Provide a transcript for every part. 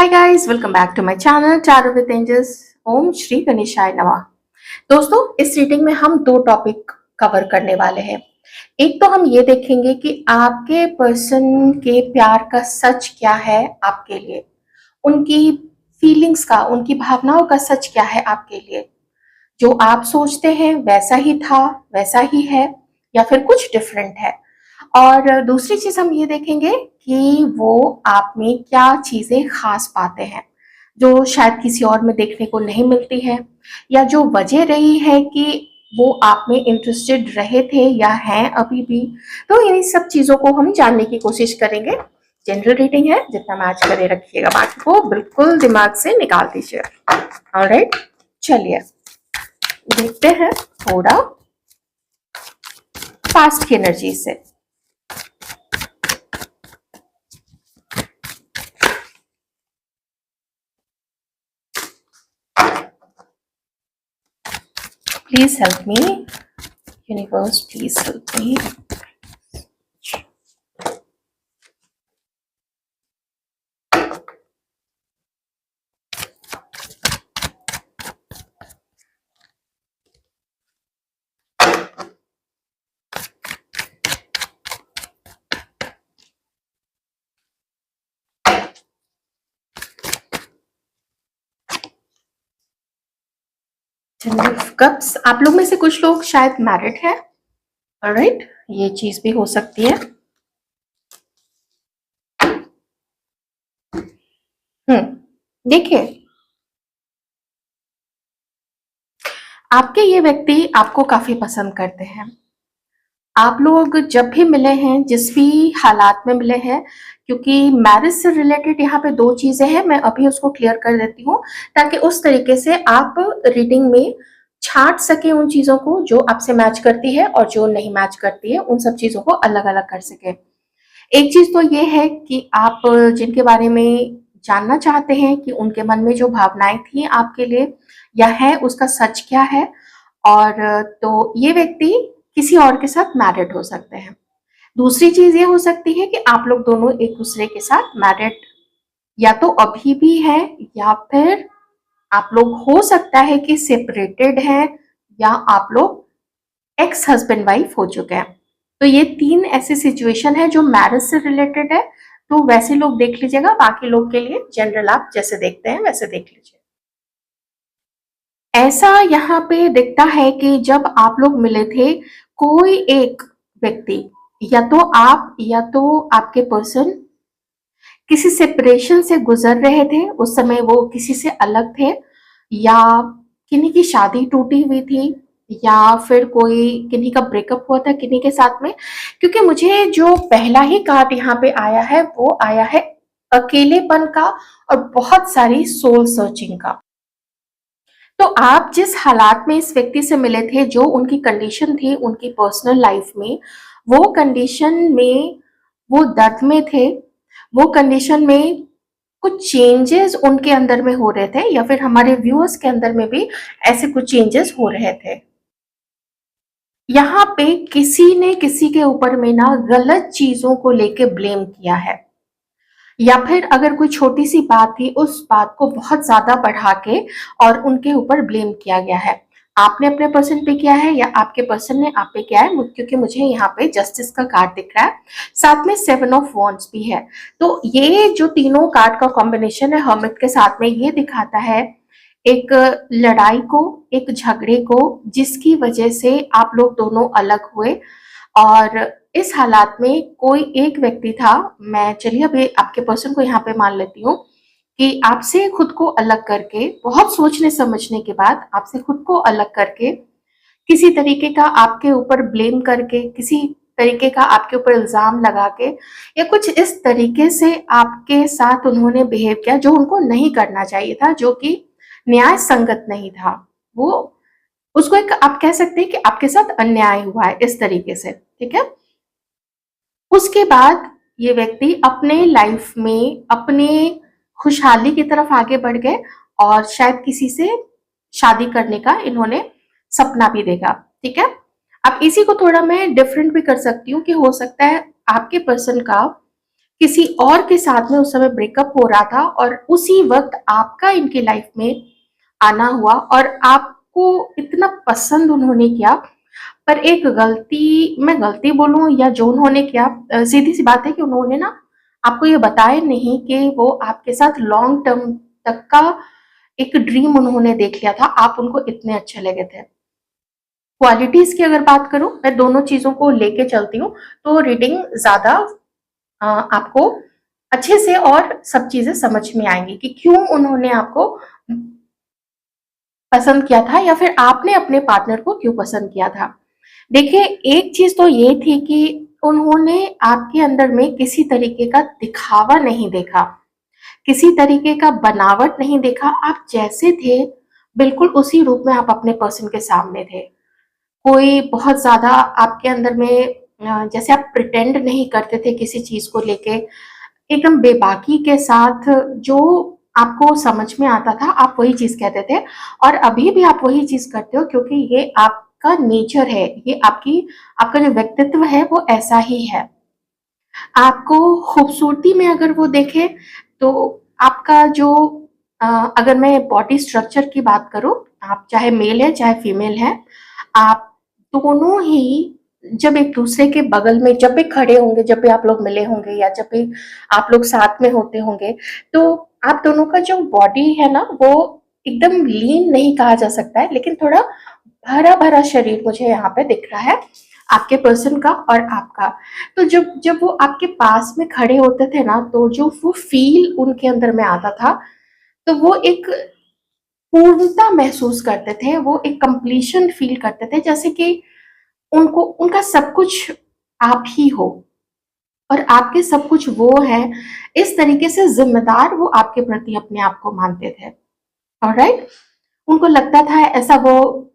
Hi guys, welcome back to my channel tarot with angels. Om Shri गणेशाय नमः। दोस्तों, इस रीडिंग में हम दो टॉपिक कवर करने वाले हैं। एक तो हम ये देखेंगे कि आपके पर्सन के प्यार का सच क्या है आपके लिए, उनकी फीलिंग्स का, उनकी भावनाओं का सच क्या है आपके लिए। जो आप सोचते हैं वैसा ही था, वैसा ही है, या फिर कुछ डिफरेंट है। और दूसरी चीज हम ये देखेंगे कि वो आप में क्या चीजें खास पाते हैं जो शायद किसी और में देखने को नहीं मिलती है, या जो वजह रही है कि वो आप में इंटरेस्टेड रहे थे या हैं अभी भी। तो इन सब चीजों को हम जानने की कोशिश करेंगे। जनरल रीडिंग है, जितना मैच करे रखिएगा, बाकी को बिल्कुल दिमाग से निकाल दीजिए। ऑलराइट, चलिए देखते हैं थोड़ा फास्ट की एनर्जी से। Please help me. Universe, please help me. Cups, आप लोग में से कुछ लोग शायद मैरिड है। ऑलराइट, ये चीज भी हो सकती है। देखिए, आपके ये व्यक्ति आपको काफी पसंद करते हैं। आप लोग जब भी मिले हैं, जिस भी हालात में मिले हैं, क्योंकि मैरिज से रिलेटेड यहाँ पे दो चीजें हैं, मैं अभी उसको क्लियर कर देती हूँ ताकि उस तरीके से आप रीडिंग में छांट सके उन चीजों को जो आपसे मैच करती है और जो नहीं मैच करती है, उन सब चीजों को अलग अलग कर सके। एक चीज तो ये है कि आप जिनके बारे में जानना चाहते हैं कि उनके मन में जो भावनाएं थी आपके लिए या है, उसका सच क्या है। और तो ये व्यक्ति किसी और के साथ मैरिड हो सकते हैं। दूसरी चीज ये हो सकती है कि आप लोग दोनों एक दूसरे के साथ मैरिड या तो अभी भी है, या फिर आप लोग हो सकता है कि सेपरेटेड हैं, या आप लोग एक्स हस्बैंड वाइफ हो चुके हैं। तो ये तीन ऐसी सिचुएशन है जो मैरिज से रिलेटेड है। तो वैसे लोग देख लीजिएगा, बाकी लोग के लिए जनरल आप जैसे देखते हैं वैसे देख लीजिए। ऐसा यहाँ पे दिखता है कि जब आप लोग मिले थे, कोई एक व्यक्ति, या तो आप या तो आपके पर्सन, किसी सेपरेशन से गुजर रहे थे। उस समय वो किसी से अलग थे, या किन्हीं की शादी टूटी हुई थी, या फिर कोई किन्हीं का ब्रेकअप हुआ था किन्हीं के साथ में। क्योंकि मुझे जो पहला ही कार्ड यहाँ पे आया है वो आया है अकेलेपन का और बहुत सारी सोल सर्चिंग का। तो आप जिस हालात में इस व्यक्ति से मिले थे, जो उनकी कंडीशन थी उनकी पर्सनल लाइफ में, वो कंडीशन में वो दर्द में थे, वो कंडीशन में कुछ चेंजेस उनके अंदर में हो रहे थे, या फिर हमारे व्यूअर्स के अंदर में भी ऐसे कुछ चेंजेस हो रहे थे। यहाँ पे किसी ने किसी के ऊपर में ना गलत चीजों को लेके ब्लेम किया है, या फिर अगर कोई छोटी सी बात थी उस बात को बहुत ज्यादा बढ़ा के और उनके ऊपर ब्लेम किया गया है। आपने अपने पर्सन पे किया है या आपके पर्सन ने आप पे किया है, क्योंकि मुझे यहाँ पे जस्टिस का कार्ड दिख रहा है, साथ में 7 ऑफ वॉन्ड्स भी है। तो ये जो तीनों कार्ड का कॉम्बिनेशन है हर्मिट के साथ में, ये दिखाता है एक लड़ाई को, एक झगड़े को, जिसकी वजह से आप लोग दोनों अलग हुए। और इस हालात में कोई एक व्यक्ति था, मैं चलिए अभी आपके पर्सन को यहाँ पे मान लेती हूँ, कि आपसे खुद को अलग करके, बहुत सोचने समझने के बाद आपसे खुद को अलग करके, किसी तरीके का आपके ऊपर ब्लेम करके, किसी तरीके का आपके ऊपर इल्जाम लगा के, या कुछ इस तरीके से आपके साथ उन्होंने बिहेव किया जो उनको नहीं करना चाहिए था, जो कि न्याय संगत नहीं था। वो उसको एक आप कह सकते हैं कि आपके साथ अन्याय हुआ है इस तरीके से, ठीक है। उसके बाद ये व्यक्ति अपने लाइफ में अपने खुशहाली की तरफ आगे बढ़ गए, और शायद किसी से शादी करने का इन्होंने सपना भी देखा, ठीक है। अब इसी को थोड़ा मैं डिफरेंट भी कर सकती हूँ कि हो सकता है आपके पर्सन का किसी और के साथ में उस समय ब्रेकअप हो रहा था और उसी वक्त आपका इनकी लाइफ में आना हुआ और आपको इतना पसंद उन्होंने किया। पर एक गलती, मैं गलती बोलूं या जो उन्होंने किया, सीधी सी बात है कि उन्होंने ना आपको ये बताया नहीं कि वो आपके साथ लॉन्ग टर्म तक का एक ड्रीम उन्होंने देख लिया था, आप उनको इतने अच्छे लगे थे। क्वालिटीज की अगर बात करूं, मैं दोनों चीजों को लेके चलती हूँ, तो रीडिंग ज्यादा आपको अच्छे से और सब चीजें समझ में आएंगी कि क्यों उन्होंने आपको पसंद किया था या फिर आपने अपने पार्टनर को क्यों पसंद किया था। देखिए, एक चीज तो ये थी कि उन्होंने आपके अंदर में किसी तरीके का दिखावा नहीं देखा, किसी तरीके का बनावट नहीं देखा। आप जैसे थे बिल्कुल उसी रूप में आप अपने पर्सन के सामने थे। कोई बहुत ज्यादा आपके अंदर में जैसे आप प्रिटेंड नहीं करते थे किसी चीज को लेके, एकदम बेबाकी के साथ जो आपको समझ में आता था आप वही चीज कहते थे। और अभी भी आप वही चीज करते हो क्योंकि ये आपका नेचर है, ये आपका जो व्यक्तित्व है वो ऐसा ही है। आपको खूबसूरती में अगर वो देखे तो आपका जो अगर मैं बॉडी स्ट्रक्चर की बात करूं, आप चाहे मेल है चाहे फीमेल है, आप दोनों ही जब एक दूसरे के बगल में जब भी खड़े होंगे, जब भी आप लोग मिले होंगे या जब भी आप लोग साथ में होते होंगे, तो आप दोनों का जो बॉडी है ना वो एकदम लीन नहीं कहा जा सकता है, लेकिन थोड़ा भरा भरा शरीर मुझे यहाँ पे दिख रहा है आपके पर्सन का और आपका। तो जब जब वो आपके पास में खड़े होते थे ना, तो जो वो फील उनके अंदर में आता था, तो वो एक पूर्णता महसूस करते थे, वो एक कंप्लीशन फील करते थे, जैसे कि उनको उनका सब कुछ आप ही हो और आपके सब कुछ वो है। इस तरीके से जिम्मेदार वो आपके प्रति अपने आप को मानते थे। ऑलराइट, उनको लगता था ऐसा, वो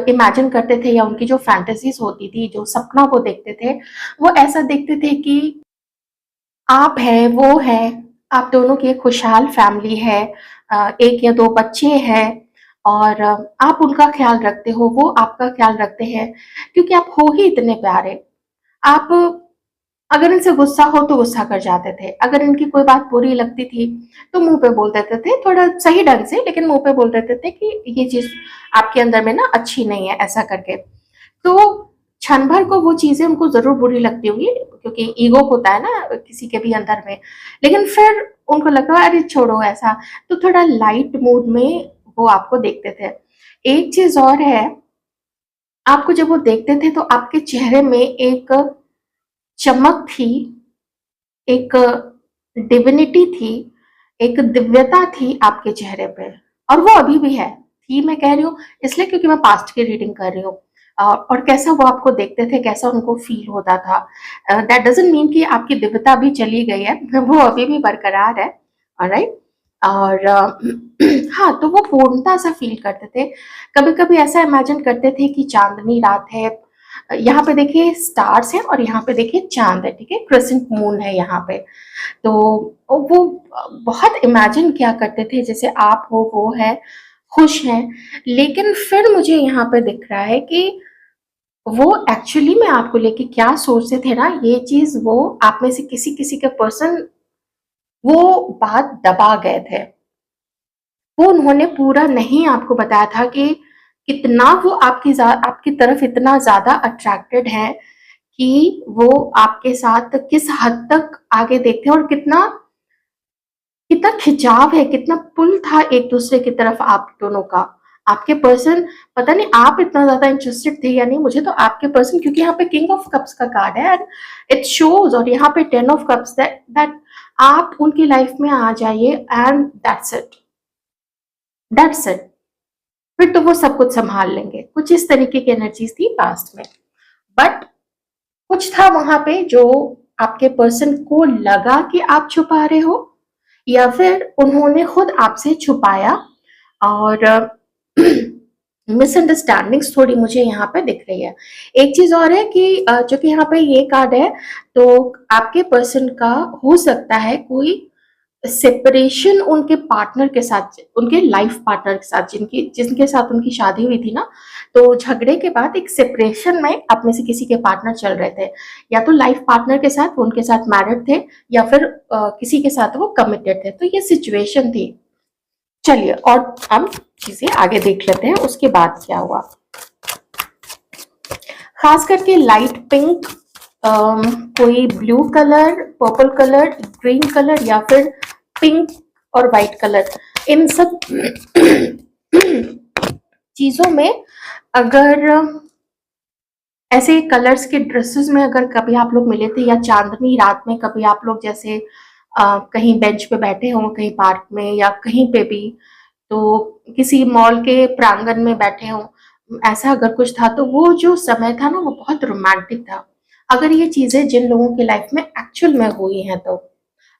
इमेजिन करते थे या उनकी जो फैंटेसीज होती थी, जो सपना वो देखते थे, वो ऐसा देखते थे कि आप है वो है, आप दोनों की एक खुशहाल फैमिली है, एक या दो बच्चे हैं और आप उनका ख्याल रखते हो, वो आपका ख्याल रखते हैं, क्योंकि आप हो ही इतने प्यारे। आप अगर इनसे गुस्सा हो तो गुस्सा कर जाते थे, अगर इनकी कोई बात बुरी लगती थी तो मुंह पे बोल देते थे, थोड़ा सही ढंग से, लेकिन मुंह पे बोल देते थे कि ये चीज आपके अंदर में ना अच्छी नहीं है, ऐसा करके। तो क्षण भर को वो चीजें उनको जरूर बुरी लगती होंगी, क्योंकि ईगो होता है ना किसी के भी अंदर में, लेकिन फिर उनको लगा अरे छोड़ो ऐसा, तो थोड़ा लाइट मूड में वो आपको देखते थे। एक चीज और है, आपको जब वो देखते थे तो आपके चेहरे में एक चमक थी, एक डिविनिटी थी, एक दिव्यता थी आपके चेहरे पे, और वो अभी भी है। थी मैं कह रही हूँ इसलिए क्योंकि मैं पास्ट की रीडिंग कर रही हूँ। और कैसा वो आपको देखते थे, कैसा उनको फील होता था, दैट डजंट मीन कि आपकी दिव्यता अभी चली गई है, वो अभी भी बरकरार है। ऑलराइट, और हाँ, तो वो पूर्णता सा फील करते थे। कभी कभी ऐसा इमेजिन करते थे कि चांदनी रात है, यहाँ पे देखिए स्टार्स हैं और यहाँ पे देखिए चांद है, ठीक है, क्रिसेंट मून है यहाँ पे। तो वो बहुत इमेजिन किया करते थे जैसे आप हो वो है, खुश हैं। लेकिन फिर मुझे यहाँ पे दिख रहा है कि वो एक्चुअली में आपको लेके क्या सोचते थे ना, ये चीज वो आप में से किसी किसी के पर्सन वो बात दबा गए थे। वो उन्होंने पूरा नहीं आपको बताया था कि कितना वो आपकी तरफ इतना ज्यादा अट्रैक्टेड है, कि वो आपके साथ किस हद तक आगे देखते हैं और कितना कितना खिंचाव है, कितना पुल था एक दूसरे की तरफ आप दोनों का। आपके पर्सन, पता नहीं आप इतना ज्यादा इंटरेस्टेड थे या नहीं, मुझे तो आपके पर्सन, क्योंकि यहाँ पे किंग ऑफ कप्स का कार्ड है एंड इट शोज, और यहाँ पे 10 ऑफ कप्स, दैट आप उनकी लाइफ में आ जाइए and that's it, that's it. फिर तो वो सब कुछ संभाल लेंगे, कुछ इस तरीके की एनर्जीज थी पास्ट में। बट कुछ था वहां पे जो आपके पर्सन को लगा कि आप छुपा रहे हो, या फिर उन्होंने खुद आपसे छुपाया, और मिसअंडरस्टैंडिंग्स थोड़ी मुझे यहाँ पे दिख रही है। एक चीज और है कि जो कि यहाँ पे ये कार्ड है, तो आपके पर्सन का हो सकता है कोई सेपरेशन उनके पार्टनर के साथ, उनके लाइफ पार्टनर के साथ, जिनके साथ उनकी शादी हुई थी ना, तो झगड़े के बाद एक सेपरेशन में आप में से किसी के पार्टनर चल रहे थे, या तो लाइफ पार्टनर के साथ, वो उनके साथ मैरिड थे, या फिर किसी के साथ वो कमिटेड थे। तो ये सिचुएशन थी। चलिए और हम चीजें आगे देख लेते हैं उसके बाद क्या हुआ। खास करके लाइट पिंक, कोई blue colour, purple colour, green colour, या फिर पिंक और वाइट कलर, इन सब चीजों में अगर ऐसे कलर्स के ड्रेसेस में अगर कभी आप लोग मिले थे, या चांदनी रात में कभी आप लोग जैसे कहीं बेंच पे बैठे हों, कहीं पार्क में या कहीं पे भी, तो किसी मॉल के प्रांगण में बैठे हों, ऐसा अगर कुछ था, तो वो जो समय था ना वो बहुत रोमांटिक था। अगर ये चीजें जिन लोगों की लाइफ में एक्चुअल में हुई हैं, तो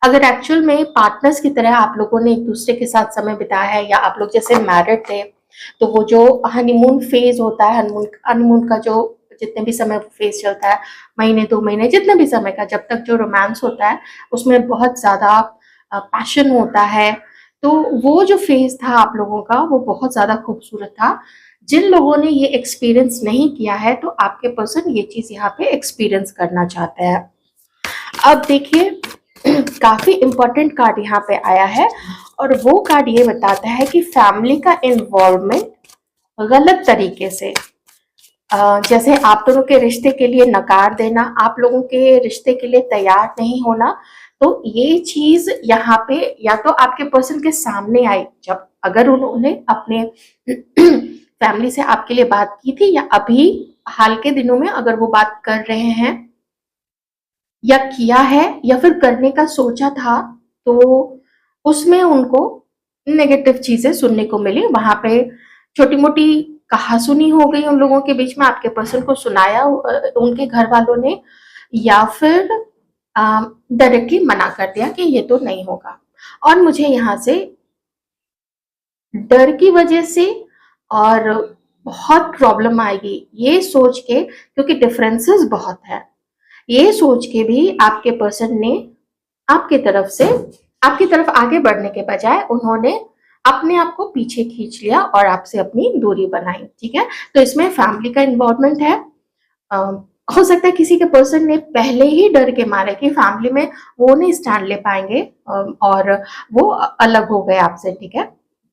अगर एक्चुअल में पार्टनर्स की तरह आप लोगों ने एक दूसरे के साथ समय बिताया है, या आप लोग जैसे मैरिड थे, तो वो जो हनीमून फेज होता है, हनीमून का जो जितने भी समय फेज चलता है, महीने 2 महीने, जितने भी समय का, जब तक जो रोमांस होता है उसमें बहुत ज्यादा पैशन होता है, तो वो जो फेज था आप लोगों का वो बहुत ज्यादा खूबसूरत था। जिन लोगों ने ये एक्सपीरियंस नहीं किया है, तो आपके पर्सन ये चीज यहाँ पे एक्सपीरियंस करना चाहते हैं। अब देखिए काफी इंपॉर्टेंट कार्ड यहाँ पे आया है, और वो कार्ड ये बताता है कि फैमिली का इन्वॉल्वमेंट गलत तरीके से, जैसे आप दोनों के रिश्ते के लिए नकार देना, आप लोगों के रिश्ते के लिए तैयार नहीं होना, तो ये चीज यहाँ पे या तो आपके पर्सन के सामने आई, जब अगर उन्होंने अपने फैमिली से आपके लिए बात की थी, या अभी हाल के दिनों में अगर वो बात कर रहे हैं या किया है, या फिर करने का सोचा था, तो उसमें उनको नेगेटिव चीजें सुनने को मिली। वहां पे छोटी मोटी कहासुनी हो गई उन लोगों के बीच में, आपके पर्सन को सुनाया उनके घर वालों ने, या फिर डायरेक्टली मना कर दिया कि ये तो नहीं होगा। और मुझे यहाँ से डर की वजह से और बहुत प्रॉब्लम आएगी ये सोच के, क्योंकि डिफरेंसेस बहुत है, ये सोच के भी आपके पर्सन ने आपके तरफ आगे बढ़ने के बजाय उन्होंने अपने आप को पीछे खींच लिया और आपसे अपनी दूरी बनाई। ठीक है, तो इसमें फैमिली का इन्वॉल्वमेंट है। हो सकता है किसी के पर्सन ने पहले ही डर के मारे कि फैमिली में वो नहीं स्टैंड ले पाएंगे, और वो अलग हो गए आपसे। ठीक है,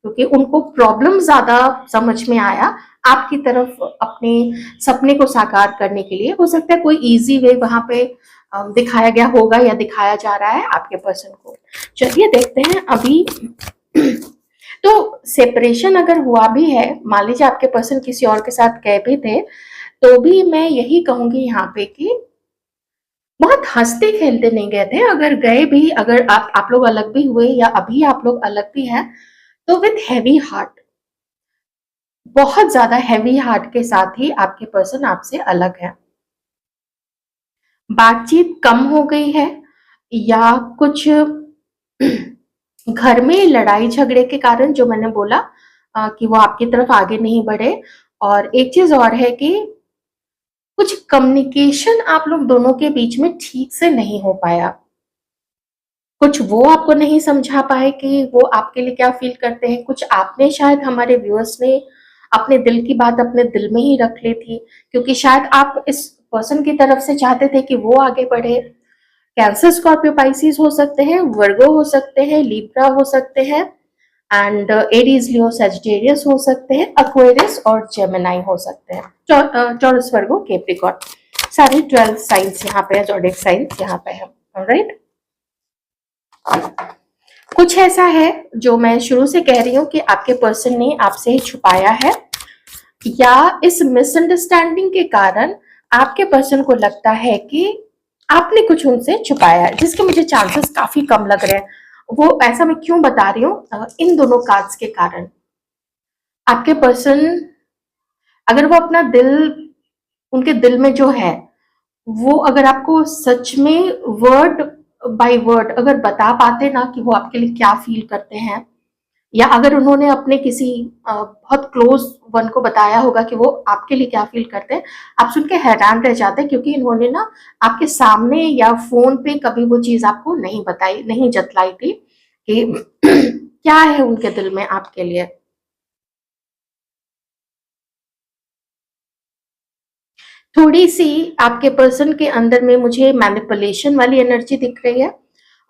क्योंकि उनको प्रॉब्लम ज्यादा समझ में आया आपकी तरफ अपने सपने को साकार करने के लिए। हो सकता है कोई इजी वे वहां पे दिखाया गया होगा, या दिखाया जा रहा है आपके पर्सन को। चलिए देखते हैं अभी। तो सेपरेशन अगर हुआ भी है, मान लीजिए आपके पर्सन किसी और के साथ गए भी थे, तो भी मैं यही कहूंगी यहाँ पे कि बहुत हंसते खेलते नहीं गए थे। अगर गए भी, अगर आप लोग अलग भी हुए, या अभी आप लोग अलग भी हैं, तो विथ हैवी हार्ट, बहुत ज्यादा हैवी हार्ट के साथ ही आपके पर्सन आपसे अलग है। बातचीत कम हो गई है, या कुछ घर में लड़ाई झगड़े के कारण, जो मैंने बोला कि वो आपकी तरफ आगे नहीं बढ़े। और एक चीज और है कि कुछ कम्युनिकेशन आप लोग दोनों के बीच में ठीक से नहीं हो पाया। कुछ वो आपको नहीं समझा पाए कि वो आपके लिए क्या फील करते हैं, कुछ आपने शायद, हमारे व्यूअर्स ने अपने दिल की बात अपने दिल में ही रख ली थी, क्योंकि शायद आप इस पर्सन की तरफ से चाहते थे कि वो आगे बढ़े। कैंसर, स्कॉर्पियो, पाइसिस हो सकते हैं, वर्गो हो सकते हैं, लिब्रा हो सकते हैं, एंड एरीज, लियो, सजिटेरियस हो सकते हैं, एक्वेरियस और जेमिनाई हो सकते हैं, टॉरस, वर्गो, कैप्रिकॉर्न, सारे 12 साइंस यहाँ पे है, ज़ोडिएक साइंस यहाँ पे है। ऑलराइट, कुछ ऐसा है जो मैं शुरू से कह रही हूँ कि आपके पर्सन ने आपसे छुपाया है, या इस मिसअंडरस्टैंडिंग के कारण आपके पर्सन को लगता है कि आपने कुछ उनसे छुपाया है, जिसके मुझे चांसेस काफी कम लग रहे हैं। वो ऐसा मैं क्यों बता रही हूँ, इन दोनों कार्ड्स के कारण। आपके पर्सन, अगर वो अपना दिल, उनके दिल में जो है, वो अगर आपको सच में वर्ड बाय वर्ड अगर बता पाते ना कि वो आपके लिए क्या फील करते हैं, या अगर उन्होंने अपने किसी बहुत क्लोज वन को बताया होगा कि वो आपके लिए क्या फील करते हैं, आप सुन के हैरान रह जाते हैं, क्योंकि इन्होंने ना आपके सामने या फोन पे कभी वो चीज आपको नहीं बताई, नहीं जतलाई थी। कि क्या है उनके दिल में आपके लिए। थोड़ी-सी आपके पर्सन के अंदर में मुझे मैनिपुलेशन वाली एनर्जी दिख रही है,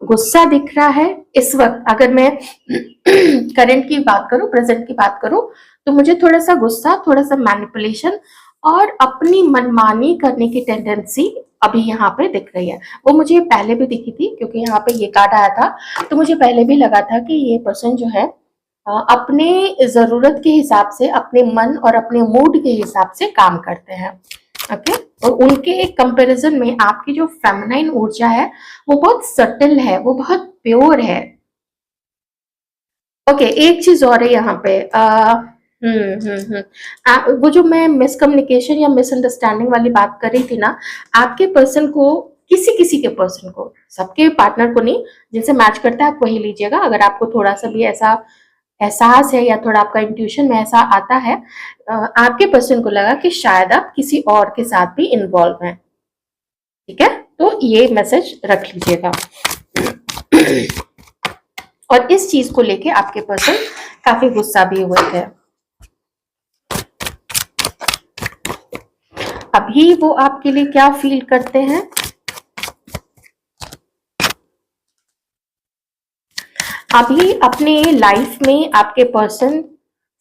गुस्सा दिख रहा है। इस वक़्त अगर मैं करंट की बात करूँ, प्रेज़ेंट की बात करूँ, तो मुझे थोड़ा-सा गुस्सा, थोड़ा-सा मैनिपुलेशन और अपनी मनमानी करने की टेंडेंसी अभी यहाँ पे दिख रही है। वो मुझे पहले भी दिखी थी, क्योंकि यहाँ पे ये कार्ड आया था, तो मुझे पहले भी लगा था कि ये पर्सन जो है अपने ज़रूरत के हिसाब से, अपने मन और अपने मूड के हिसाब से काम करते हैं। ओके, और उनके कंपैरिजन में आपकी जो फेमिनाइन ऊर्जा है वो बहुत सटल है, वो बहुत प्योर है। ओके, एक चीज और है यहाँ पे। वो जो मैं मिसकम्युनिकेशन या मिसअंडरस्टैंडिंग वाली बात कर रही थी ना, आपके पर्सन को, किसी किसी के पर्सन को, सबके पार्टनर को नहीं, जिनसे मैच करता है आप वही लीजिएगा। अगर आपको थोड़ा सा भी ऐसा एहसास है या थोड़ा आपका इंट्यूशन में ऐसा आता है, आपके पर्सन को लगा कि शायद आप किसी और के साथ भी इन्वॉल्व हैं, ठीक है, तो ये मैसेज रख लीजिएगा। और इस चीज को लेके आपके पर्सन काफी गुस्सा भी हुए थे। अभी वो आपके लिए क्या फील करते हैं? अभी अपने लाइफ में आपके पर्सन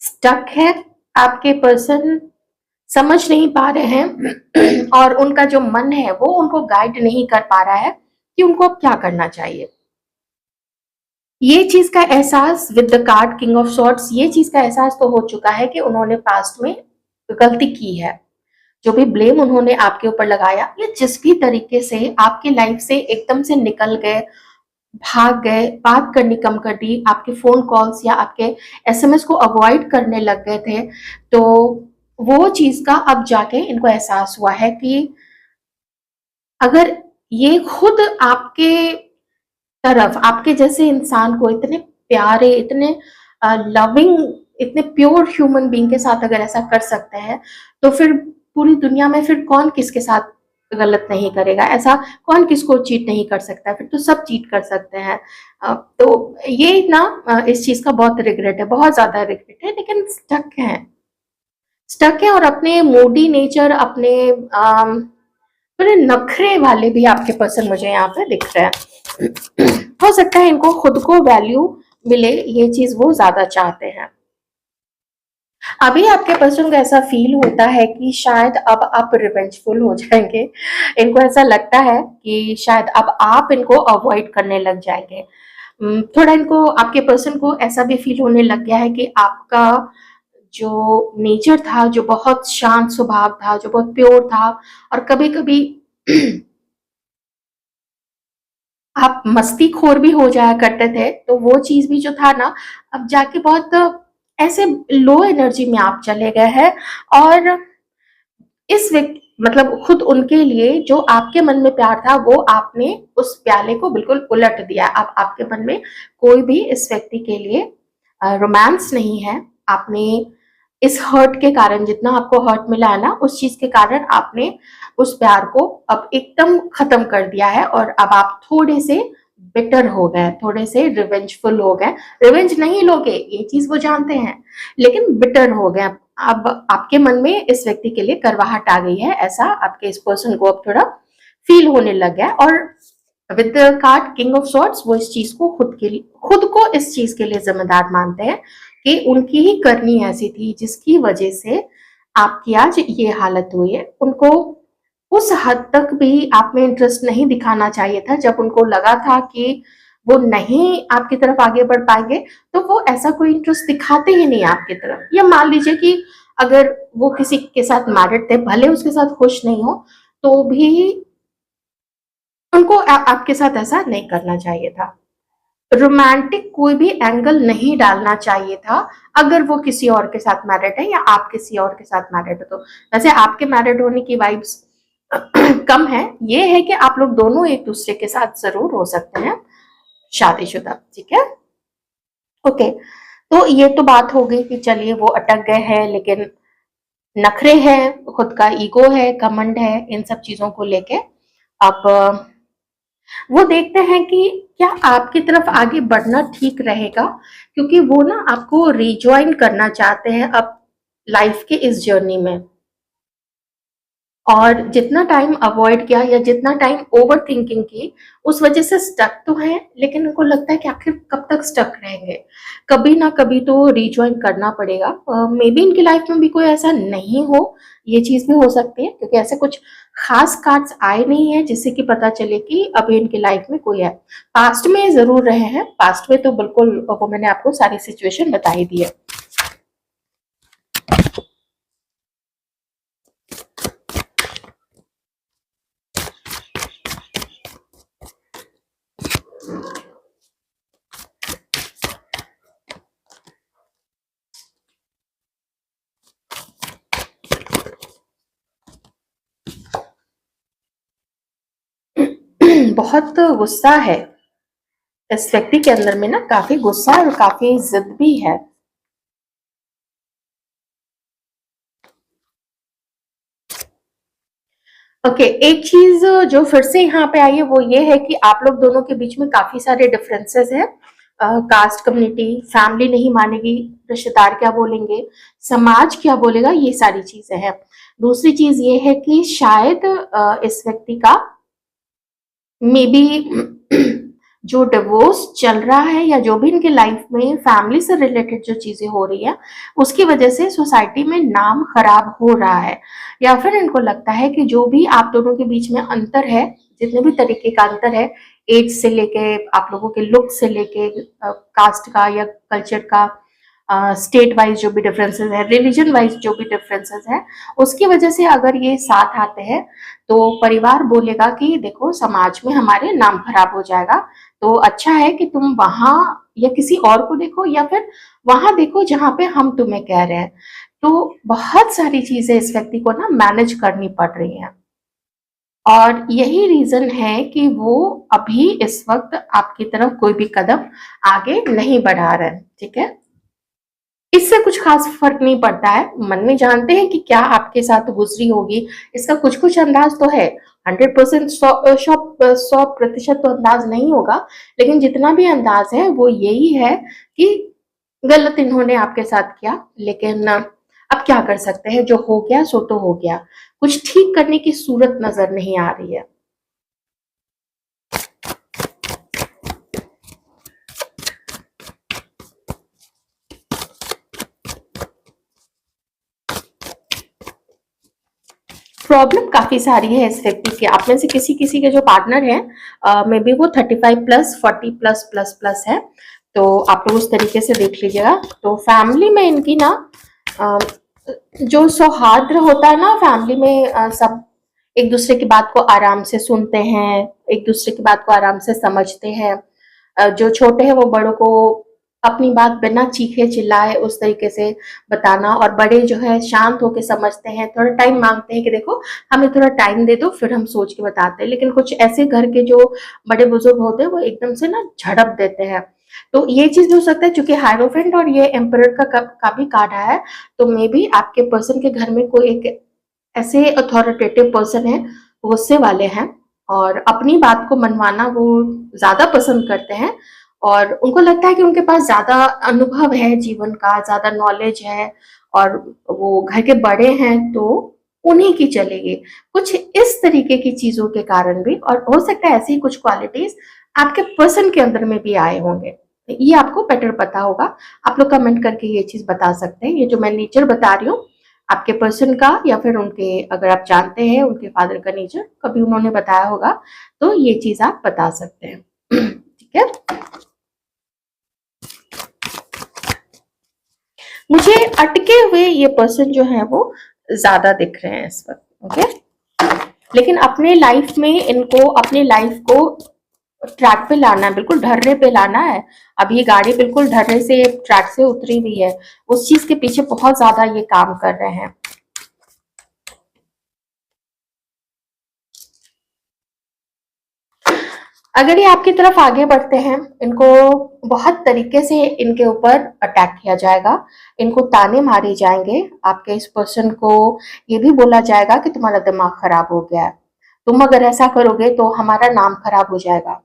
स्टक है, आपके पर्सन समझ नहीं पा रहे हैं और उनका जो मन है वो उनको गाइड नहीं कर पा रहा है कि उनको अब क्या करना चाहिए। ये चीज का एहसास with the card king of swords, ये चीज का एहसास तो हो चुका है कि उन्होंने पास्ट में गलती की है। जो भी ब्लेम उन्होंने आपके ऊपर लगाया, या जिस भी तरीके से आपकी लाइफ से एकदम से निकल गए, भाग गए, बात करनी कम कर दी, आपके फोन कॉल्स या आपके एसएमएस को अवॉइड करने लग गए थे, तो वो चीज का अब जाके इनको एहसास हुआ है कि अगर ये खुद आपके तरफ, आपके जैसे इंसान को, इतने प्यारे, इतने लविंग, इतने प्योर ह्यूमन बीइंग के साथ अगर ऐसा कर सकते हैं, तो फिर पूरी दुनिया में फिर कौन किसके साथ गलत नहीं करेगा? ऐसा कौन किसको चीट नहीं कर सकता है? फिर तो सब चीट कर सकते हैं। तो ये ना, इस चीज का बहुत रिग्रेट है, बहुत ज्यादा रिग्रेट है, लेकिन स्टक है और अपने मूडी नेचर, अपने थोड़े नखरे वाले भी आपके पर्सन मुझे यहाँ पे दिख रहे हैं। हो सकता है इनको खुद को वैल्यू मिले, ये चीज वो ज्यादा चाहते हैं। अभी आपके पर्सन को ऐसा फील होता है कि शायद अब आप रिवेंजफुल हो जाएंगे। इनको ऐसा लगता है कि शायद अब आप इनको अवॉइड करने लग जाएंगे। थोड़ा इनको, आपके पर्सन को ऐसा भी फील होने लग गया है कि आपका जो नेचर था, जो बहुत शांत स्वभाव था, जो बहुत प्योर था, और कभी कभी आप मस्तीखोर भी हो जाया करते थे, तो वो चीज भी जो था ना, अब जाके बहुत ऐसे लो एनर्जी में आप चले गए हैं। और इस व्यक्ति, मतलब खुद उनके लिए जो आपके मन में प्यार था, वो आपने उस प्याले को बिल्कुल उलट दिया। अब आपके मन में कोई भी इस व्यक्ति के लिए रोमांस नहीं है। आपने इस हर्ट के कारण, जितना आपको हर्ट मिला है ना, उस चीज के कारण आपने उस प्यार को अब एकदम खत्म कर दिया है, और अब आप थोड़े से बिटर हो गए, थोड़े से रिवेंजफुल हो गए। रिवेंज नहीं लोगे, ये चीज वो जानते हैं, लेकिन बिटर हो गए। अब आपके मन में इस व्यक्ति के लिए करवाहट आ गई है, ऐसा आपके इस पर्सन को अब थोड़ा फील होने लग गया। और with the card king of swords, वो इस चीज को खुद को इस चीज के लिए जिम्मेदार मानते हैं कि उनकी ही करनी ऐसी थी जिसकी वजह से आपकी आज ये हालत हुई है। उनको उस हद तक भी आप में इंटरेस्ट नहीं दिखाना चाहिए था। जब उनको लगा था कि वो नहीं आपकी तरफ आगे बढ़ पाएंगे, तो वो ऐसा कोई इंटरेस्ट दिखाते ही नहीं आपकी तरफ। या मान लीजिए कि अगर वो किसी के साथ मैरिड थे, भले उसके साथ खुश नहीं हो, तो भी उनको आपके साथ ऐसा नहीं करना चाहिए था। रोमांटिक कोई भी एंगल नहीं डालना चाहिए था, अगर वो किसी और के साथ मैरिड है या आप किसी और के साथ मैरिड हो तो। वैसे आपके मैरिड होने की वाइब्स कम है, ये है कि आप लोग दोनों एक दूसरे के साथ जरूर हो सकते हैं शादीशुदा, ठीक है। ओके, तो ये तो बात हो गई कि चलिए वो अटक गए हैं, लेकिन नखरे हैं, खुद का ईगो है, घमंड है, इन सब चीजों को लेके। अब वो देखते हैं कि क्या आपकी तरफ आगे बढ़ना ठीक रहेगा, क्योंकि वो ना आपको रिजॉइन करना चाहते हैं अब लाइफ के इस जर्नी में। और जितना टाइम अवॉइड किया या जितना टाइम ओवर थिंकिंग की, उस वजह से स्टक तो है, लेकिन उनको लगता है कि आखिर कब तक स्टक रहेंगे, कभी ना कभी तो रिज्वाइन करना पड़ेगा। मे बी इनकी लाइफ में भी कोई ऐसा नहीं हो, ये चीज भी हो सकती है, क्योंकि ऐसे कुछ खास कार्ड्स आए नहीं है जिससे कि पता चले कि अभी इनकी लाइफ में कोई है। पास्ट में जरूर रहे हैं, पास्ट में तो बिल्कुल वो मैंने आपको सारी सिचुएशन बता ही दी है। बहुत गुस्सा है इस व्यक्ति के अंदर में ना, काफी गुस्सा और काफी जिद भी है। ओके, एक चीज जो फिर से यहाँ पे आई है वो ये है कि आप लोग दोनों के बीच में काफी सारे डिफरेंसेस हैं। कास्ट, कम्युनिटी, फैमिली नहीं मानेगी, रिश्तेदार क्या बोलेंगे, समाज क्या बोलेगा, ये सारी चीजें हैं। दूसरी चीज ये है कि शायद इस व्यक्ति का मे बी जो डिवोर्स चल रहा है या जो भी इनके लाइफ में फैमिली से रिलेटेड जो चीजें हो रही है, उसकी वजह से सोसाइटी में नाम खराब हो रहा है। या फिर इनको लगता है कि जो भी आप दोनों के बीच में अंतर है, जितने भी तरीके का अंतर है, एज से लेके आप लोगों के लुक से लेके कास्ट का या कल्चर का, स्टेट वाइज जो भी डिफरेंसेस है, रिलीजन वाइज जो भी डिफरेंसेस है, उसकी वजह से अगर ये साथ आते हैं तो परिवार बोलेगा कि देखो समाज में हमारे नाम खराब हो जाएगा, तो अच्छा है कि तुम वहां या किसी और को देखो या फिर वहां देखो जहां पे हम तुम्हें कह रहे हैं। तो बहुत सारी चीजें इस व्यक्ति को ना मैनेज करनी पड़ रही हैं, और यही रीजन है कि वो अभी इस वक्त आपकी तरफ कोई भी कदम आगे नहीं बढ़ा रहे हैं। ठीक है, इससे कुछ खास फर्क नहीं पड़ता है, मन में जानते हैं कि क्या आपके साथ गुजरी होगी, इसका कुछ कुछ अंदाज तो है। 100% 100% तो अंदाज नहीं होगा, लेकिन जितना भी अंदाज है वो यही है कि गलत इन्होंने आपके साथ किया, लेकिन अब क्या कर सकते हैं, जो हो गया सो तो हो गया, कुछ ठीक करने की सूरत नजर नहीं आ रही है। प्रॉब्लम काफी सारी है इस व्यक्ति के, आप में से किसी किसी के जो पार्टनर है मे बी वो 35+, 40+++ है, तो आप लोग उस तरीके से देख लीजिएगा। तो फैमिली में इनकी ना अ, जो सौहार्द होता है ना फैमिली में, सब एक दूसरे की बात को आराम से सुनते हैं, एक दूसरे की बात को आराम से समझते हैं। जो छोटे हैं वो बड़ों को अपनी बात बिना चीखे चिल्लाए उस तरीके से बताना, और बड़े जो है शांत होकर समझते हैं, थोड़ा टाइम मांगते हैं कि देखो हमें थोड़ा टाइम दे दो फिर हम सोच के बताते हैं। लेकिन कुछ ऐसे घर के जो बड़े बुजुर्ग होते हैं वो एकदम से ना झड़प देते हैं। तो ये चीज हो सकता है, चूंकि हायरोफेंट और ये एम्परर का भी कार्ड आया है, तो मे बी आपके पर्सन के घर में कोई एक ऐसे अथॉरिटेटिव पर्सन है, गुस्से वाले हैं, और अपनी बात को मनवाना वो ज्यादा पसंद करते हैं, और उनको लगता है कि उनके पास ज्यादा अनुभव है जीवन का, ज्यादा नॉलेज है, और वो घर के बड़े हैं तो उन्हीं की चलेगी। कुछ इस तरीके की चीजों के कारण भी, और हो सकता है ऐसी ही कुछ क्वालिटीज आपके पर्सन के अंदर में भी आए होंगे, ये आपको बेटर पता होगा। आप लोग कमेंट करके ये चीज बता सकते हैं, ये जो मैं नेचर बता रही हूँ आपके पर्सन का, या फिर उनके, अगर आप जानते हैं उनके फादर का नेचर कभी उन्होंने बताया होगा, तो ये चीज आप बता सकते हैं। ठीक है, मुझे अटके हुए ये पर्सन जो है वो ज्यादा दिख रहे हैं इस वक्त। ओके, लेकिन अपने लाइफ में इनको अपनी लाइफ को ट्रैक पे लाना है, बिल्कुल ढर्रे पे लाना है। अब ये गाड़ी बिल्कुल ढर्रे से ट्रैक से उतरी हुई है, उस चीज के पीछे बहुत ज्यादा ये काम कर रहे हैं। अगर ये आपकी तरफ आगे बढ़ते हैं, इनको बहुत तरीके से इनके ऊपर अटैक किया जाएगा, इनको ताने मारे जाएंगे, आपके इस पर्सन को ये भी बोला जाएगा कि तुम्हारा दिमाग खराब हो गया है, तुम अगर ऐसा करोगे तो हमारा नाम खराब हो जाएगा,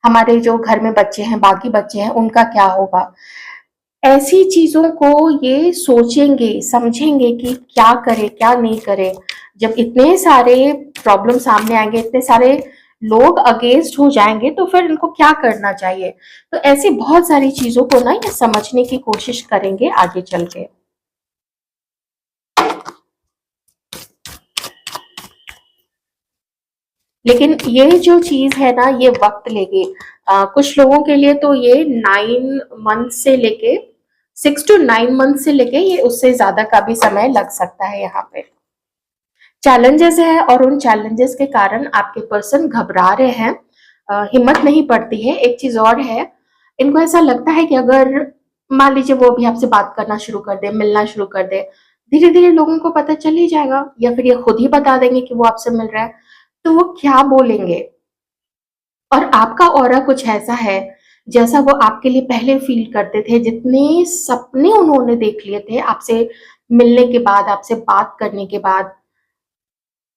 हमारे जो घर में बच्चे हैं, बाकी बच्चे हैं, उनका क्या होगा। ऐसी चीजों को ये सोचेंगे, समझेंगे कि क्या करें क्या नहीं करें। जब इतने सारे प्रॉब्लम सामने आएंगे, इतने सारे लोग अगेंस्ट हो जाएंगे, तो फिर इनको क्या करना चाहिए। तो ऐसी बहुत सारी चीजों को ना ये समझने की कोशिश करेंगे आगे चल के। लेकिन ये जो चीज है ना, ये वक्त लेगी। कुछ लोगों के लिए तो ये 9 मंथ से लेके 6 to 9 मंथ से लेके ये उससे ज्यादा का भी समय लग सकता है। यहाँ पे चैलेंजेस है, और उन चैलेंजेस के कारण आपके पर्सन घबरा रहे हैं, हिम्मत नहीं पड़ती है। एक चीज और है, इनको ऐसा लगता है कि अगर मान लीजिए वो भी आपसे बात करना शुरू कर दे, मिलना शुरू कर दे, धीरे धीरे लोगों को पता चल ही जाएगा, या फिर ये खुद ही बता देंगे कि वो आपसे मिल रहा है, तो वो क्या बोलेंगे। और आपका ऑरा कुछ ऐसा है जैसा वो आपके लिए पहले फील करते थे। जितने सपने उन्होंने देख लिए थे आपसे मिलने के बाद, आपसे बात करने के बाद,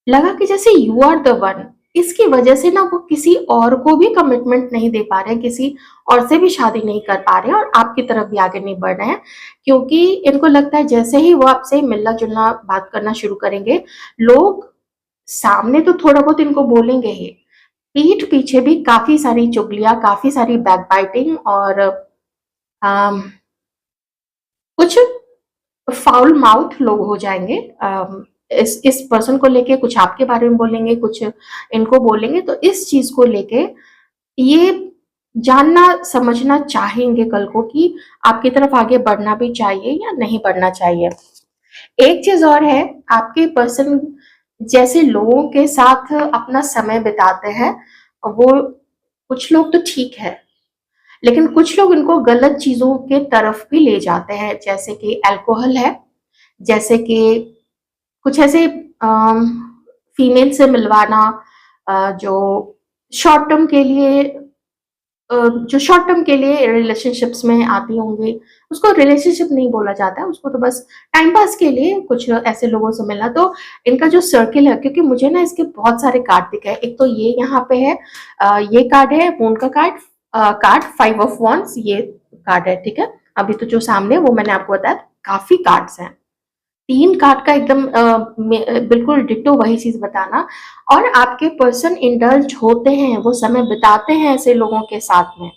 लगा कि जैसे यू आर द वन। इसकी वजह से ना वो किसी और को भी कमिटमेंट नहीं दे पा रहे, किसी और से भी शादी नहीं कर पा रहे, और आपकी तरफ भी आगे नहीं बढ़ रहे हैं, क्योंकि इनको लगता है जैसे ही वो आपसे मिलना जुलना बात करना शुरू करेंगे, लोग सामने तो थोड़ा बहुत इनको बोलेंगे ही, पीठ पीछे भी काफी सारी चुगलियां, काफी सारी बैकबाइटिंग, और कुछ फाउल माउथ लोग हो जाएंगे। इस पर्सन को लेके कुछ आपके बारे में बोलेंगे, कुछ इनको बोलेंगे। तो इस चीज को लेके ये जानना समझना चाहेंगे कल को कि आपकी तरफ आगे बढ़ना भी चाहिए या नहीं बढ़ना चाहिए। एक चीज और है, आपके पर्सन जैसे लोगों के साथ अपना समय बिताते हैं, वो कुछ लोग तो ठीक है, लेकिन कुछ लोग इनको गलत चीजों के तरफ भी ले जाते हैं, जैसे कि अल्कोहल है, जैसे कि कुछ ऐसे फीमेल से मिलवाना, जो शॉर्ट टर्म के लिए जो शॉर्ट टर्म के लिए रिलेशनशिप्स में आती होंगी, उसको रिलेशनशिप नहीं बोला जाता है, उसको तो बस टाइम पास के लिए कुछ ऐसे लोगों से मिलना। तो इनका जो सर्किल है, क्योंकि मुझे ना इसके बहुत सारे कार्ड दिखे हैं। एक तो ये यहाँ पे है, ये कार्ड है मून का कार्ड, कार्ड 5 of Wands, ये कार्ड है, ठीक है। अभी तो जो सामने वो मैंने आपको बताया, काफी कार्ड्स हैं। 3 कार्ड का एकदम बिल्कुल डिट्टो वही चीज बताना। और आपके पर्सन इंडल्ज होते हैं, वो समय बिताते हैं ऐसे लोगों के साथ में,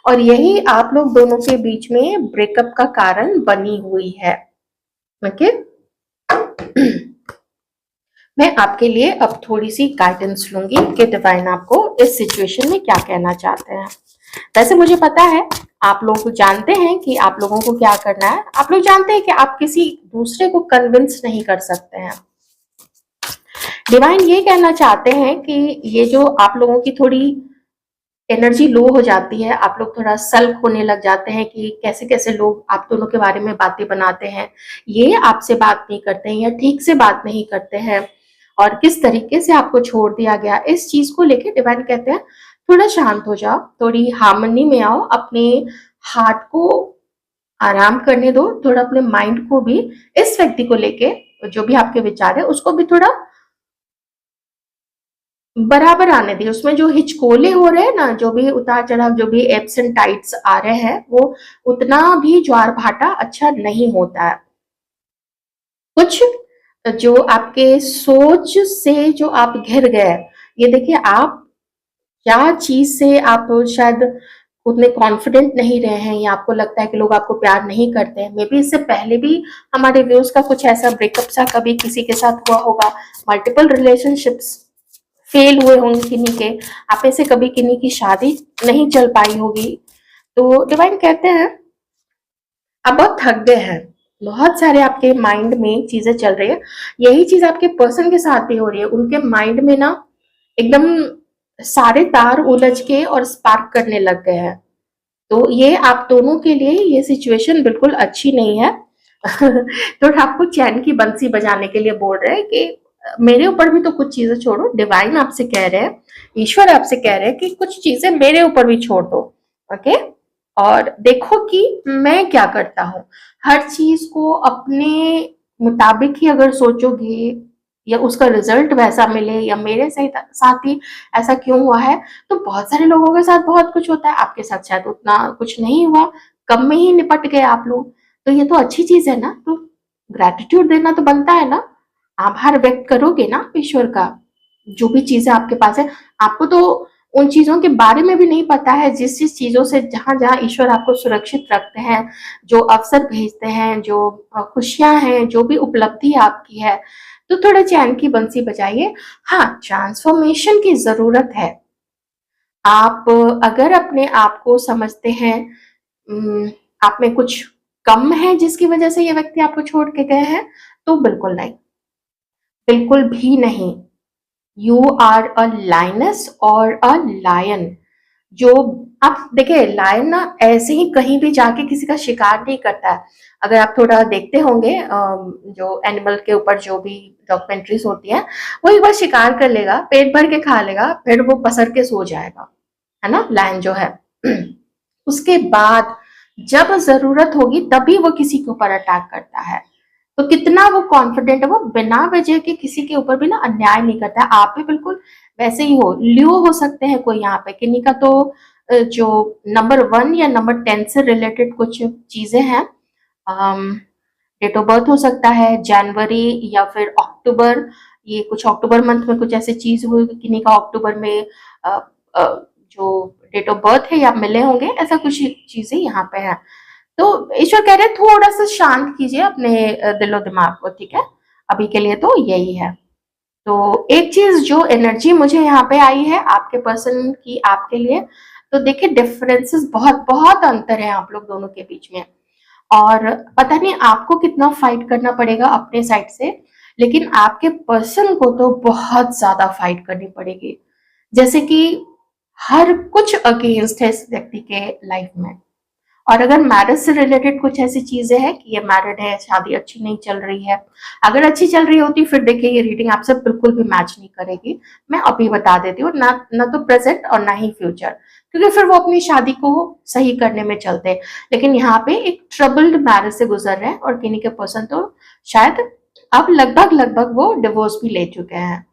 और यही आप लोग दोनों के बीच में ब्रेकअप का कारण बनी हुई है। ओके मैं आपके लिए अब थोड़ी सी गाइडेंस लूंगी कि डिवाइन आपको इस सिचुएशन में क्या कहना चाहते हैं। वैसे मुझे पता है, आप लोग जानते हैं कि आप लोगों को क्या करना है। आप लोग जानते हैं कि आप किसी दूसरे को कन्विंस नहीं कर सकते हैं। डिवाइन ये कहना चाहते हैं कि ये जो आप लोगों की थोड़ी एनर्जी लो हो जाती है, आप लोग थोड़ा सल्क होने लग जाते हैं कि कैसे कैसे लोग आप दोनों के बारे में बातें बनाते हैं, ये आपसे बात नहीं करते हैं या ठीक से बात नहीं करते हैं, और किस तरीके से आपको छोड़ दिया गया, इस चीज को लेके डिवाइन कहते हैं थोड़ा शांत हो जाओ, थोड़ी हार्मनी में आओ, अपने हार्ट को आराम करने दो, थोड़ा अपने माइंड को भी इस व्यक्ति को लेके जो भी आपके विचार है उसको भी थोड़ा बराबर आने दिए। उसमें जो हिचकोले हो रहे हैं ना, जो भी उतार चढ़ाव, जो भी एप्स एंड टाइट्स आ रहे हैं, वो उतना भी ज्वार भाटा अच्छा नहीं होता है। कुछ जो आपके सोच से जो आप घिर गए, ये देखिए आप क्या चीज से आप शायद उतने कॉन्फिडेंट नहीं रहे हैं, या आपको लगता है कि लोग आपको प्यार नहीं करते हैं। मे बी इससे पहले भी हमारे व्यूज का कुछ ऐसा ब्रेकअप सा कभी किसी के साथ हुआ होगा, मल्टीपल रिलेशनशिप्स फेल हुए होंगे किन्हीं के, आप में से कभी किन्हीं की शादी नहीं चल पाई होगी। तो डिवाइन कहते हैं आप बहुत थक गए हैं, बहुत सारे आपके माइंड में चीजें चल रही है। यही चीज आपके पर्सन के साथ भी हो रही है। उनके माइंड में ना एकदम सारे तार उलझ के और स्पार्क करने लग गए हैं। तो ये आप दोनों के लिए ये सिचुएशन बिल्कुल अच्छी नहीं है। तो आपको चैन की बंसी बजाने के लिए बोल रहे हैं कि मेरे ऊपर भी तो कुछ चीजें छोड़ो। डिवाइन आपसे कह रहे हैं, ईश्वर आपसे कह रहे हैं कि कुछ चीजें मेरे ऊपर भी छोड़ दो। ओके, और देखो कि मैं क्या करता हूँ। हर चीज को अपने मुताबिक ही अगर सोचोगे, या उसका रिजल्ट वैसा मिले, या मेरे साथ ही ऐसा क्यों हुआ है। तो बहुत सारे लोगों के साथ बहुत कुछ होता है, आपके साथ शायद उतना कुछ नहीं हुआ, कम में ही निपट गए आप लोग, तो ये तो अच्छी चीज है ना। तो ग्रैटिट्यूड देना तो बनता है ना, आभार व्यक्त करोगे ना ईश्वर का, जो भी चीजें आपके पास है। आपको तो उन चीजों के बारे में भी नहीं पता है, जिस जिस चीजों से जहां जहां ईश्वर आपको सुरक्षित रखते हैं, जो अवसर भेजते हैं, जो खुशियां हैं, जो भी उपलब्धि आपकी है, तो थोड़ा चैन की बंसी बजाइए। हाँ, ट्रांसफॉर्मेशन की जरूरत है। आप अगर अपने आप को समझते हैं आप में कुछ कम है जिसकी वजह से ये व्यक्ति आपको छोड़ के गए हैं, तो बिल्कुल नहीं, बिल्कुल भी नहीं। यू आर अ लाइनस और अ लायन। जो आप देखिए, लायन ना ऐसे ही कहीं भी जाके किसी का शिकार नहीं करता है। अगर आप थोड़ा देखते होंगे जो एनिमल के ऊपर जो भी डॉक्यूमेंट्रीज होती है, वो एक बार शिकार कर लेगा, पेट भर के खा लेगा, फिर वो पसर के सो जाएगा, है ना, लायन जो है। उसके बाद जब जरूरत होगी तभी वो किसी के ऊपर अटैक करता है। तो कितना वो कॉन्फिडेंट है, वो बिना वजह के किसी के ऊपर भी ना अन्याय नहीं करता है। आप भी बिल्कुल वैसे ही हो, लियो हो सकते हैं कोई यहाँ पे, किन्हीं का तो जो नंबर 1 या नंबर 10 से रिलेटेड कुछ चीजें हैं, डेट ऑफ बर्थ हो सकता है जनवरी या फिर अक्टूबर, ये कुछ अक्टूबर मंथ में कुछ ऐसी चीज हुई, किन्हीं का अक्टूबर में अ, जो डेट ऑफ बर्थ है या मिले होंगे, ऐसा कुछ चीजें यहाँ पे है। तो ईश्वर कह रहे हैं थोड़ा सा शांत कीजिए अपने दिलो दिमाग को, ठीक है, अभी के लिए तो यही है। तो एक चीज जो एनर्जी मुझे यहाँ पे आई है आपके पर्सन की आपके लिए, तो देखिए डिफरेंसेस बहुत बहुत अंतर है आप लोग दोनों के बीच में, और पता नहीं आपको कितना फाइट करना पड़ेगा अपने साइड से, लेकिन आपके पर्सन को तो बहुत ज्यादा फाइट करनी पड़ेगी। जैसे कि हर कुछ अगेंस्ट है इस व्यक्ति के लाइफ में। और अगर मैरिज से रिलेटेड कुछ ऐसी चीजें हैं कि ये मैरिड है, शादी अच्छी नहीं चल रही है, अगर अच्छी चल रही होती फिर देखिए ये रीडिंग आपसे बिल्कुल भी मैच नहीं करेगी। मैं अभी बता देती हूँ, ना तो प्रेजेंट और ना ही फ्यूचर, क्योंकि फिर वो अपनी शादी को सही करने में चलते हैं। लेकिन यहाँ पे एक ट्रबल्ड मैरिज से गुजर रहे हैं, और किन्हीं के पर्सन तो शायद अब लगभग लगभग वो डिवोर्स भी ले चुके हैं।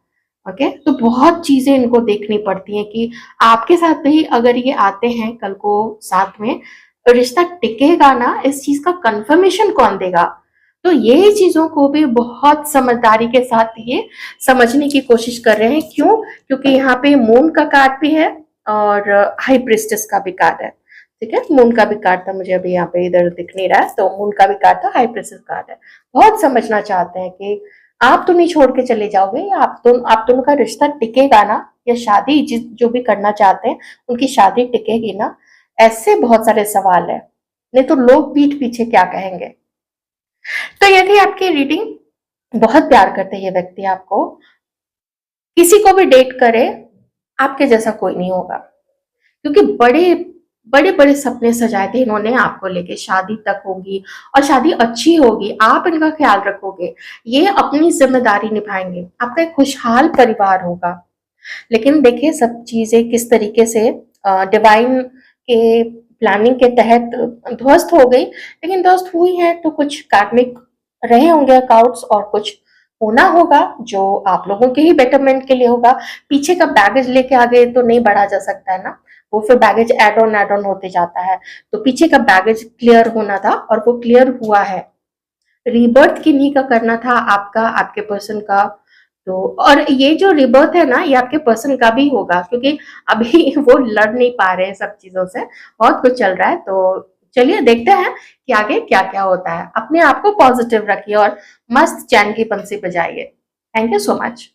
ओके, तो बहुत चीजें इनको देखनी पड़ती हैं कि आपके साथ भी अगर ये आते हैं कल को साथ में, रिश्ता टिकेगा ना, इस चीज का कंफर्मेशन कौन देगा। तो ये चीजों को भी बहुत समझदारी के साथ ये समझने की कोशिश कर रहे हैं। क्यों? क्योंकि यहाँ पे मून का कार्ड भी है और हाई प्रिस्टेस का भी कार्ड है। ठीक है, मून का भी कार्ड था, मुझे अभी यहाँ पे इधर दिख नहीं रहा है, तो मून का भी कार्ड था, हाई प्रिस्टेस कार्ड है। बहुत समझना चाहते हैं कि आप तो नहीं छोड़ के चले जाओगे, या आप दोनों का रिश्ता टिकेगा ना, या शादी जो भी करना चाहते हैं उनकी शादी टिकेगी ना। ऐसे बहुत सारे सवाल है, नहीं तो लोग पीठ पीछे क्या कहेंगे। तो ये थी आपकी रीडिंग। बहुत प्यार करते हैं ये व्यक्ति आपको, किसी को भी डेट करे आपके जैसा कोई नहीं होगा, क्योंकि बड़े बड़े बड़े सपने सजाए थे इन्होंने आपको लेके, शादी तक होगी और शादी अच्छी होगी, आप इनका ख्याल रखोगे, ये अपनी जिम्मेदारी निभाएंगे, आपका एक खुशहाल परिवार होगा। लेकिन देखिए सब चीजें किस तरीके से डिवाइन के प्लानिंग के तहत ध्वस्त हो गई, लेकिन ध्वस्त हुई है तो कुछ कार्मिक रहे होंगे अकाउंट्स, और कुछ होना होगा जो आप लोगों के ही बेटरमेंट के लिए होगा। पीछे का बैगेज लेके आगे तो नहीं बढ़ा जा सकता है ना, वो फिर बैगेज एड ऑन होते जाता है। तो पीछे का बैगेज क्लियर होना था और वो क्लियर हुआ है। रीबर्थ किन्हीं का करना था, आपका, आपके पर्सन का। तो और ये जो रिबर्थ है ना, ये आपके पर्सन का भी होगा, क्योंकि अभी वो लड़ नहीं पा रहे हैं सब चीजों से, बहुत कुछ चल रहा है। तो चलिए देखते हैं कि आगे क्या क्या होता है। अपने आप को पॉजिटिव रखिए और मस्त चैन की बंसी बजाइए। Thank you so much.